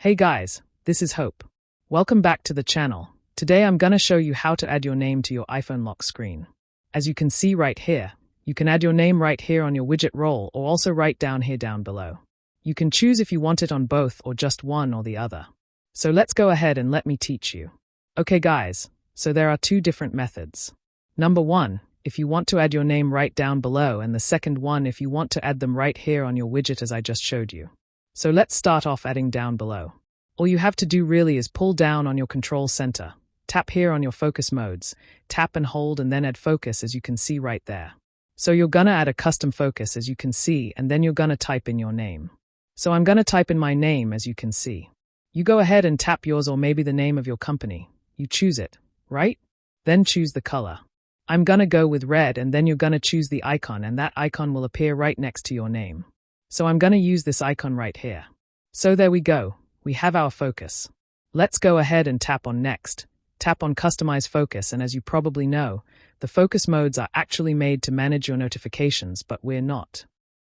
Hey guys, this is Hope. Welcome back to the channel. Today I'm gonna show you how to add your name to your iPhone lock screen. As you can see right here, you can add your name right here on your widget roll or also right down here down below. You can choose if you want it on both or just one or the other. So let's go ahead and let me teach you. Okay guys, so there are two different methods. Number one, if you want to add your name right down below, and the second one if you want to add them right here on your widget as I just showed you. So let's start off adding down below. All you have to do really is pull down on your control center, tap here on your focus modes, tap and hold and then add focus as you can see right there. So you're gonna add a custom focus as you can see, and then you're gonna type in your name. So I'm gonna type in my name as you can see. You go ahead and tap yours or maybe the name of your company. You choose it, right? Then choose the color. I'm gonna go with red, and then you're gonna choose the icon, and that icon will appear right next to your name. So I'm gonna use this icon right here. So there we go. We have our focus. Let's go ahead and tap on next. Tap on customize focus, and as you probably know, the focus modes are actually made to manage your notifications, but we're not.